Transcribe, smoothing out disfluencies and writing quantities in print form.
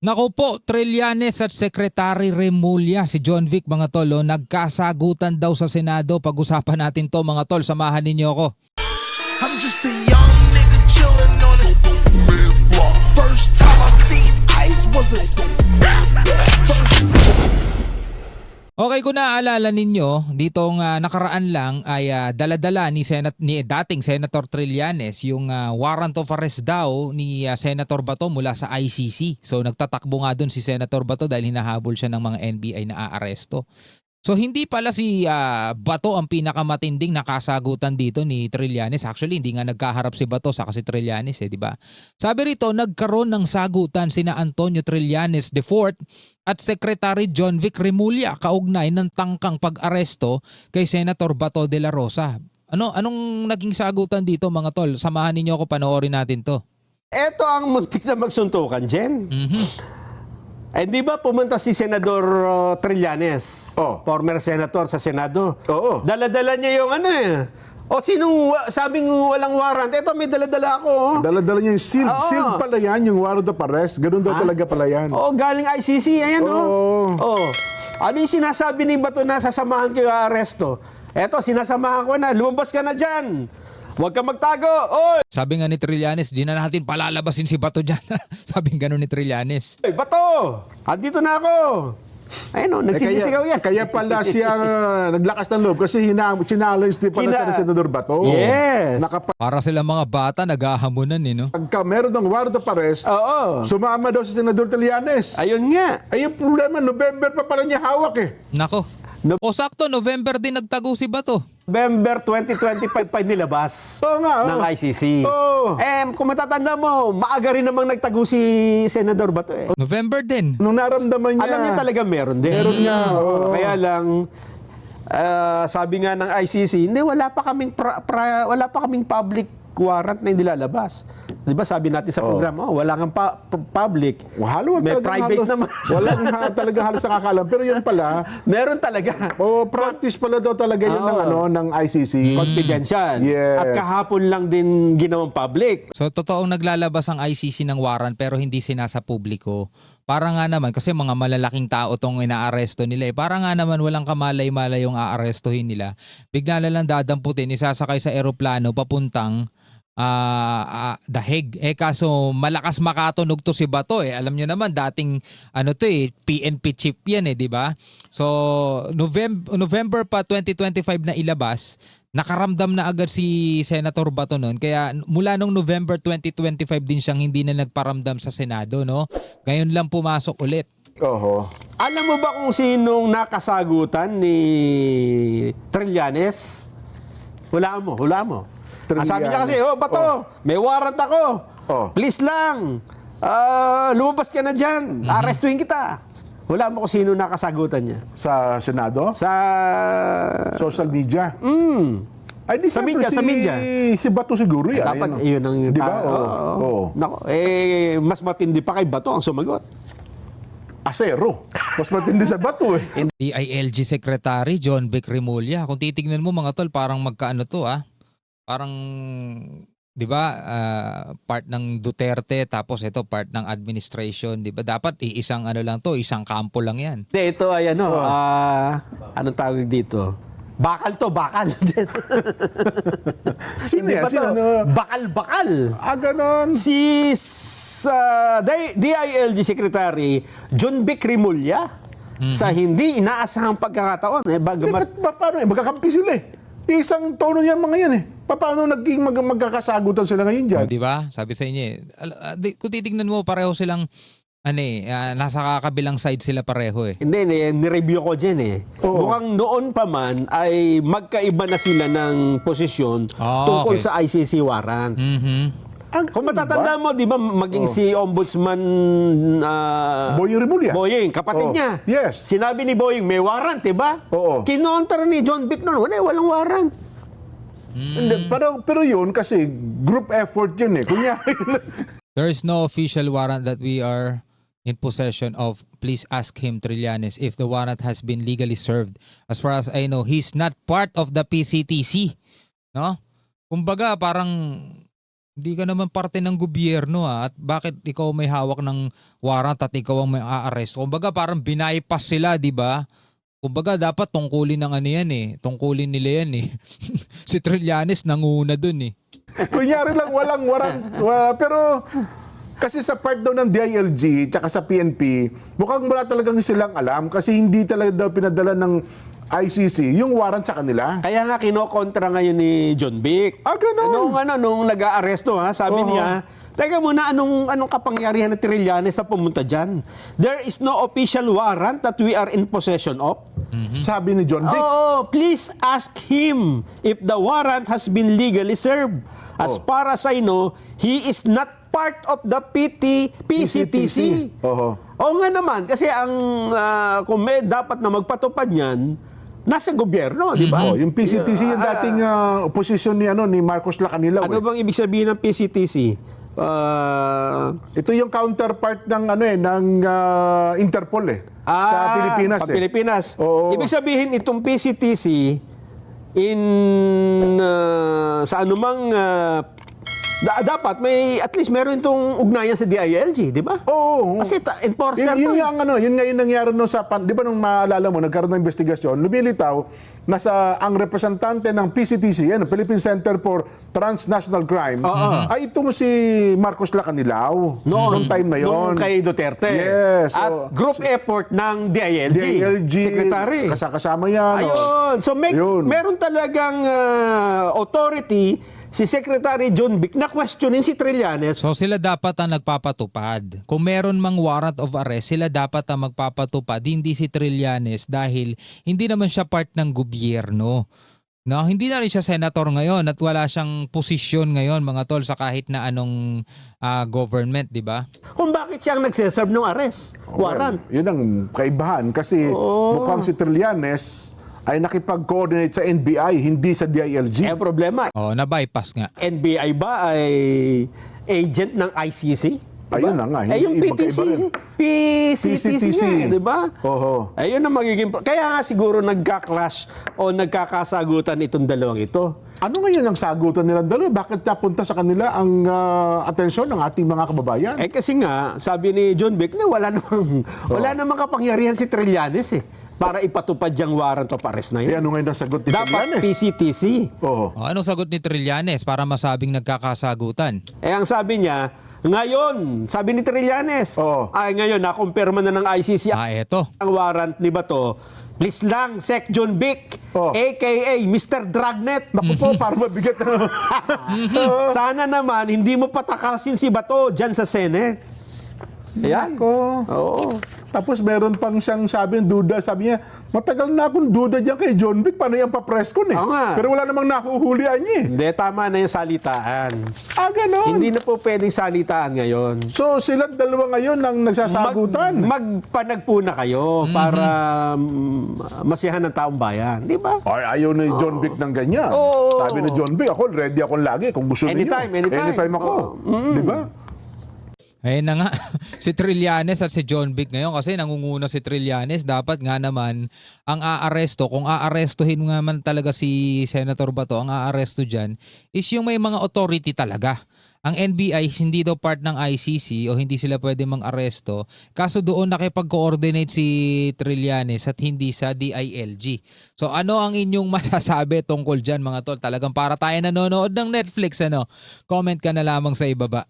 Naku po, Trillanes at Secretary Remulla, si John Vic mga tol, nagkasagutan daw sa Senado. Pag-usapan natin to mga tol, samahan ninyo ako. I'm just a young nigga chillin' on it. First time I seen ice was a Okay, kung naaalala ninyo, ditong nakaraan lang ay daladala ni dating Senator Trillanes yung warrant of arrest daw ni Senator Bato mula sa ICC. So nagtatakbo nga doon si Senator Bato dahil hinahabol siya ng mga NBI na aaresto. So hindi pala si Bato ang pinakamatinding nakasagutan dito ni Trillanes. Actually, hindi nga nagkaharap si Bato sa si Trillanes, di ba? Sabi rito, nagkaroon ng sagutan sina Antonio Trillanes IV at Secretary John Vic Remulla kaugnay ng tangkang pag-aresto kay Senator Bato de la Rosa. Anong naging sagutan dito mga tol? Samahan ninyo ako, panoorin natin to. Ito ang muntik na magsuntukan, Jen. Eh, di ba pumunta si Senador Trillanes, former senator sa Senado? Oo. Dala-dala niya yung ano eh. O sinong sabing walang warrant? Ito, may dala-dala ako. Oh. Dala-dala niya yung sealed. Oo. Sealed pala yan, yung warrant of arrest. Ganun daw talaga pala yan. Oh, galing ICC, ayan Oo. Oh. Ano yung sinasabi ni Bato na sasamahan ko yung aresto? Eto, sinasamahan ko na, lumabas ka na dyan. Huwag ka magtago, oy! Sabi nga ni Trillanes, di na natin palalabasin si Bato dyan. Sabi nga ni Trillanes. Oy, Bato! Andito na ako! Ayun o, nagsisisigaw yan. Kaya pala siya naglakas ng loob kasi sinaloy din pala siya ni Senador Bato. Yes. Para sila mga bata, naghahamunan eh, no? Pagka meron ng warrant of arrest, Oo. sumama daw si Senador Trillanes. Ayun nga. Ay, yung problema, November pa pala niya hawak eh. Nako. O sakto, November din nagtago si Bato. November 2025 pa nilabas Oo nga, oo. ng ICC. Oo. Kung matatanda mo, maaga rin namang nagtago si Senador Bato eh. November din. Nung naramdaman niya, Alam niya talaga meron din. Meron nga, oo. Kaya lang, sabi nga ng ICC, hindi, wala pa kaming public warrant na hindi lalabas. Di ba sabi natin sa programa, wala kang public. May private naman. Wala nga talaga halos nakakalam. Pero yun pala, Meron talaga. practice pala daw talaga yun ng ICC. Confidential. Yes. At kahapon lang din ginawang public. So totoong naglalabas ang ICC ng warrant pero hindi sinasa publiko. Para nga naman, kasi mga malalaking tao tong inaaresto nila eh. Para nga naman walang kamalay-malay yung aarestuhin nila. Bigla na lang dadamputin, isasakay sa eroplano papuntang The Hague. Kaso malakas makatunog to si Bato eh. Alam nyo naman dating PNP chief yan eh, di ba? So November pa 2025 na ilabas, nakaramdam na agad si Senator Bato noon. Kaya mula nung November 2025 din siyang hindi na nagparamdam sa Senado, no? Ngayon lang pumasok ulit. Oho. Alam mo ba kung sinong nakasagutan ni Trillanes? Hulaan mo. Sabi niya kasi, Bato, may warrant ako. Please lang. Lumabas ka na dyan. Arestuhin kita. Hulaan mo kung sino nakasagutan niya. Sa Senado? Sa... Social media? Ay, di Sa media, siyempre sa media. Si Bato siguro yan. Dapat yun ang... Di ba? Oo. Nako, mas matindi pa kay Bato ang sumagot. Asero. Mas matindi sa Bato eh. DILG Secretary John Vic Remulla. Kung titignan mo mga tol, parang magkaano to Parang, di ba, part ng Duterte tapos ito part ng administration, di ba? Dapat isang lang to, isang kampo lang yan. Hindi, ito ay anong tawag dito? Bakal to, bakal. Sino Hindi yan? ba to? Bakal. Ganon. Si DILG Secretary John Vic Remulla sa hindi inaasahang pagkakataon. Bagamat Paano eh? Magkakampi sila eh. Isang tono yan mga yan eh. Paano naging magkakasagutan sila ngayon dyan? Di ba? Sabi sa inyo kung titignan mo, pareho silang, nasa kakabilang side sila pareho eh. Hindi, nireview ko dyan eh. Oo. Mukhang noon pa man ay magkaiba na sila ng posisyon tungkol okay. sa ICC warrant. Kung matatanda mo, di ba, maging si Ombudsman Boying Remulla. Boying, kapatid niya. Yes. Sinabi ni Boying, may warrant, di ba? Oo. Kinontra ni John Vic noon, walang warrant. Hindi, pero yun kasi group effort yun eh. There is no official warrant that we are in possession of. Please ask him, Trillanes, if the warrant has been legally served. As far as I know, he's not part of the PCTC. No? Kumbaga, parang Hindi ka naman parte ng gobyerno at bakit ikaw may hawak ng warrant at ikaw ang may a-arrest? Kumbaga parang bypass sila, di ba? Kumbaga dapat tungkulin ng ano yan eh. Tungkulin nila yan eh. Si Trillanes nanguna dun eh. Kunyari lang, walang warrant. Pero kasi sa part daw ng DILG tsaka sa PNP, mukhang wala talagang silang alam kasi hindi talaga daw pinadala ng ICC yung warrant sa kanila. Kaya nga kinokontra ngayon ni John Vic. Ganun. Nung nag-aaresto sabi niya, teka muna, anong kapangyarihan ng Trillanes na pumunta dyan? There is no official warrant that we are in possession of. Sabi ni John Vic. Oo, please ask him if the warrant has been legally served. As far as I know, he is not part of the PCTC. Oo. Oo nga naman, kasi ang kung may dapat na magpatupad niyan, nasa gobyerno, di ba? Yung PCTC yung dating oposisyon ni Marcos Lacanilaw. Ano bang ibig sabihin ng PCTC? Ito yung counterpart ng ng Interpol sa Pilipinas. Sa Pilipinas. Oo. Ibig sabihin itong PCTC sa anumang dapat may at least meron itong ugnayan sa DILG, di ba? Oo. Kasi enforcer Yun to. nga yun nga yung nangyari nung di ba nung maalala mo, nagkaroon ng investigasyon, lumilitaw na ang representante ng PCTC, Philippine Center for Transnational Crime, ay itong si Marcos Lacanilaw. Noong time na Noong yon. kay Duterte. Yes. At group effort ng DILG. Secretary. Kasama yan. Ayun. So meron talagang authority si Secretary John Vic na questionin si Trillanes. So sila dapat ang nagpapatupad. Kung meron mang warrant of arrest, sila dapat ang magpapatupad, hindi si Trillanes dahil hindi naman siya part ng gobyerno. No, hindi na rin siya senator ngayon at wala siyang posisyon ngayon mga tol sa kahit na anong government, di ba? Kung bakit siya ang nagseserve ng arrest, warrant. Yun ang kaibahan kasi mukhang si Trillanes ay nakipag-coordinate sa NBI, hindi sa DILG. Problema, Oh, na-bypass nga. NBI ba ay agent ng ICC? Ayun na nga, Yung magkaiba rin. PCTC, di ba? Oho. Ayun ang magiging... Kaya nga siguro nagka-clash o nagkakasagutan itong dalawang ito. Ano ngayon ang sagutan nilang dalawa? Bakit napunta sa kanila ang atensyon ng ating mga kababayan? Kasi nga, sabi ni John Vic na wala namang kapangyarihan si Trillanes para ipatupad yung warrant of arrest na yun. Ano ngayon ang sagot ni Dapat Trillanes? PCTC. Oho. Oh, anong sagot ni Trillanes para masabing nagkakasagutan? Ang sabi niya, ngayon, sabi ni Trillanes, ngayon, nakumpirma na ng ICC Eto. ang warrant ni Bato. Please lang, Sec John Vic, a.k.a. Mr. Dragnet. Naku po, para mabigat na. Sana naman, hindi mo patakasin si Bato dyan sa Senate. Ayan. Oo. Tapos meron pang siyang duda. Sabi niya, matagal na akong duda dyan kay John Vic. Paano yung papress ko Oo nga. Pero wala namang nakuhulian niya. Hindi, tama na yung salitaan. Ganon. Hindi na po pwedeng salitaan ngayon. So silang dalawa ngayon ang nagsasagutan. Magpanagpo na kayo para masiyahan ng taong bayan. Di ba? Ay, ayaw ni John Vic ng ganyan. Oo. Sabi ni John Vic, ako ready ako lagi kung gusto niyo. Anytime. ako. Di ba? Ayun na nga, si Trillanes at si John Vic ngayon kasi nangunguna si Trillanes. Dapat nga naman ang aaresto, kung aarestuhin nga man talaga si Senator Bato, ang aaresto dyan is yung may mga authority talaga. Ang NBI hindi daw part ng ICC o hindi sila pwede mang-aresto. Kaso doon nakipag-coordinate si Trillanes at hindi sa DILG. So ano ang inyong masasabi tungkol dyan mga tol? Talagang para tayo nanonood ng Netflix, Comment ka na lamang sa ibaba.